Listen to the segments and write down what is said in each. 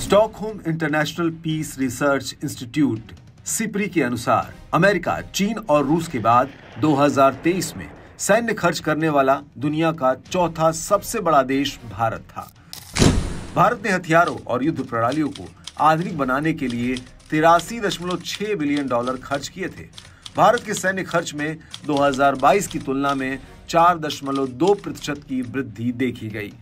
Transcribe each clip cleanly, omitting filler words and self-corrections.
Stockholm International Peace Research Institute SIPRI के अनुसार America, चीन और रूस के बाद 2023 में सैन्य खर्च करने वाला दुनिया का चौथा सबसे बड़ा देश भारत था। भारत ने हथियारों और युद्ध प्रणालियों को आधुनिक बनाने के लिए 83.6 बिलियन डॉलर खर्च किए थे। भारत के सैन्य खर्च में 2022 की तुलना में 4.2% की वृद्धि देखी गई।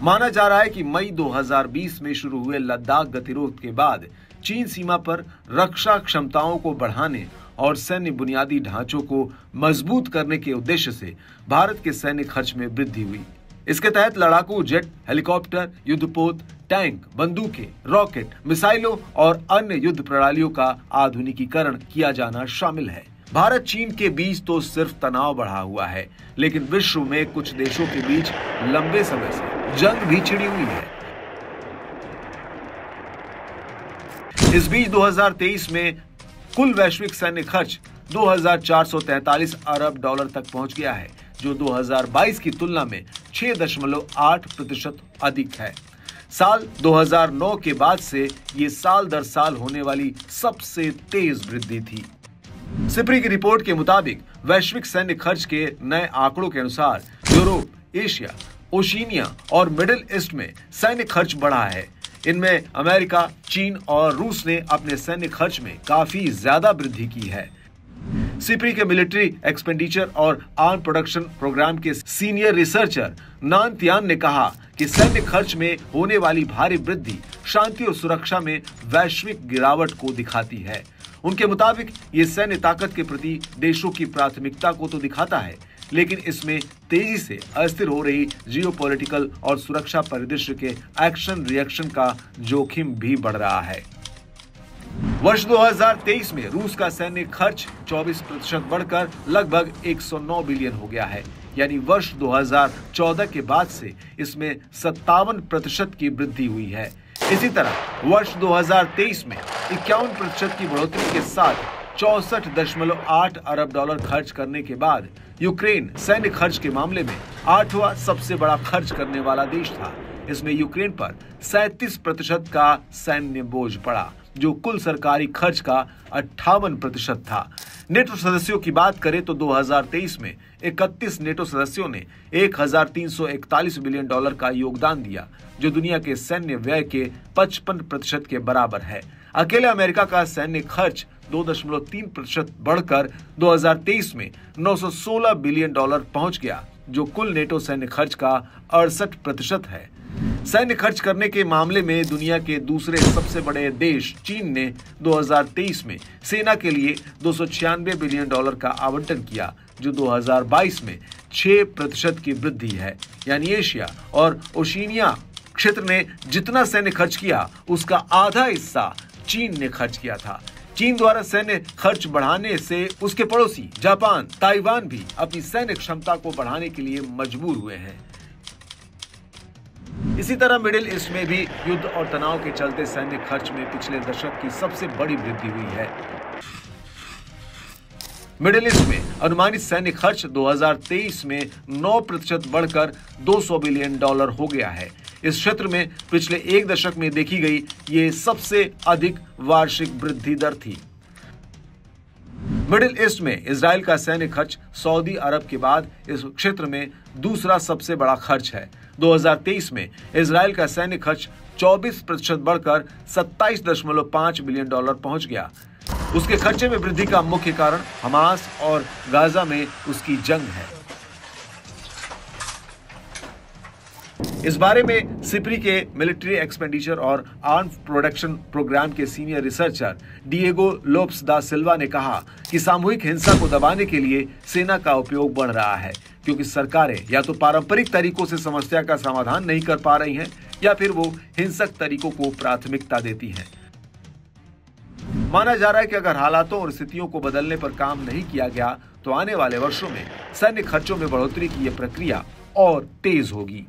माना जा रहा है कि मई 2020 में शुरू हुए लद्दाख गतिरोध के बाद चीन सीमा पर रक्षा क्षमताओं को बढ़ाने और सैन्य बुनियादी ढांचों को मजबूत करने के उद्देश्य से भारत के सैन्य खर्च में वृद्धि हुई। इसके तहत लड़ाकू जेट, हेलीकॉप्टर, युद्धपोत, टैंक, बंदूकें, रॉकेट, मिसाइलों और अन्य युद्ध प्रणालियों का आधुनिकीकरण किया जाना शामिल है। भारत चीन के बीच तो सिर्फ तनाव बढ़ा हुआ है, लेकिन विश्व में कुछ देशों के बीच लंबे समय से जंग भी छिड़ी हुई है। इस बीच 2023 में कुल वैश्विक सैन्य खर्च 2,443 अरब डॉलर तक पहुंच गया है, जो 2022 की तुलना में 6.8% अधिक है। साल 2009 के बाद से ये साल दर साल होने वाली सबसे तेज वृद्धि थी। सिप्री की रिपोर्ट के मुताबिक वैश्विक सैन्य खर्च के नए आंकड़ों के अनुसार यूरोप, एशिया, ओशिनिया और मिडिल ईस्ट में सैन्य खर्च बढ़ा है। इनमें अमेरिका, चीन और रूस ने अपने सैन्य खर्च में काफी ज्यादा वृद्धि की है। सिप्री के मिलिट्री एक्सपेंडिचर और आर्म प्रोडक्शन प्रोग्राम के सीनियर रिसर्चर नान तियान ने कहा कि सैन्य खर्च में होने वाली भारी वृद्धि शांति और सुरक्षा में वैश्विक गिरावट को दिखाती है। उनके मुताबिक ये सैन्य ताकत के प्रति देशों की प्राथमिकता को तो दिखाता है, लेकिन इसमें तेजी से अस्थिर हो रही जियोपॉलिटिकल और सुरक्षा परिदृश्य के एक्शन रिएक्शन का जोखिम भी बढ़ रहा है। वर्ष 2023 में रूस का सैन्य खर्च 24% बढ़कर लगभग 109 बिलियन हो गया है, यानी वर्ष 2014 के बाद से इसमें 57% की वृद्धि हुई है। इसी तरह वर्ष 2023 में 51% की बढ़ोतरी के साथ 64.8 अरब डॉलर खर्च करने के बाद यूक्रेन सैन्य खर्च के मामले में 8वां सबसे बड़ा खर्च करने वाला देश था। इसमें यूक्रेन पर 37% का सैन्य बोझ पड़ा, जो कुल सरकारी खर्च का 58% था। नेटो सदस्यों की बात करें तो 2023 में 31 नेटो सदस्यों ने 1,341 बिलियन डॉलर का योगदान दिया, जो दुनिया के सैन्य व्यय के 55% के बराबर है। अकेले अमेरिका का सैन्य खर्च 2.3% बढ़कर 2023 में 916 बिलियन डॉलर पहुंच गया, जो कुल नेटो सैन्य खर्च का 68% है। सैन्य खर्च करने के मामले में दुनिया के दूसरे सबसे बड़े देश चीन ने 2023 में सेना के लिए 296 बिलियन डॉलर का आवंटन किया, जो 2022 में 6% की वृद्धि है। यानी एशिया और ओशिनिया क्षेत्र ने जितना सैन्य खर्च किया, उसका आधा हिस्सा चीन ने खर्च किया था। चीन द्वारा सैन्य खर्च बढ़ाने से उसके पड़ोसी जापान, ताइवान भी अपनी सैन्य क्षमता को बढ़ाने के लिए मजबूर हुए हैं। इसी तरह मिडिल ईस्ट में भी युद्ध और तनाव के चलते सैन्य खर्च में पिछले दशक की सबसे बड़ी वृद्धि हुई है। मिडिल ईस्ट में अनुमानित सैन्य खर्च 2023 में 9% बढ़कर 200 बिलियन डॉलर हो गया है। इस क्षेत्र में पिछले एक दशक में देखी गई ये सबसे अधिक वार्षिक वृद्धि दर थी। मिडिल ईस्ट में इजराइल का सैन्य खर्च सऊदी अरब के बाद इस क्षेत्र में दूसरा सबसे बड़ा खर्च है। 2023 में इजराइल का सैन्य खर्च 24% बढ़कर 27.5 बिलियन डॉलर पहुंच गया। उसके खर्चे में वृद्धि का मुख्य कारण हमास और गाजा में उसकी जंग है। इस बारे में सिप्री के मिलिट्री एक्सपेंडिचर और आर्म प्रोडक्शन प्रोग्राम के सीनियर रिसर्चर डिएगो लोप्स दा सिल्वा ने कहा कि सामूहिक हिंसा को दबाने के लिए सेना का उपयोग बढ़ रहा है, क्योंकि सरकारें या तो पारंपरिक तरीकों से समस्या का समाधान नहीं कर पा रही हैं या फिर वो हिंसक तरीकों को प्राथमिकता देती हैं। माना जा रहा है कि अगर हालातों और स्थितियों को बदलने पर काम नहीं किया गया तो आने वाले वर्षों में सैन्य खर्चों में बढ़ोतरी की यह प्रक्रिया और तेज होगी।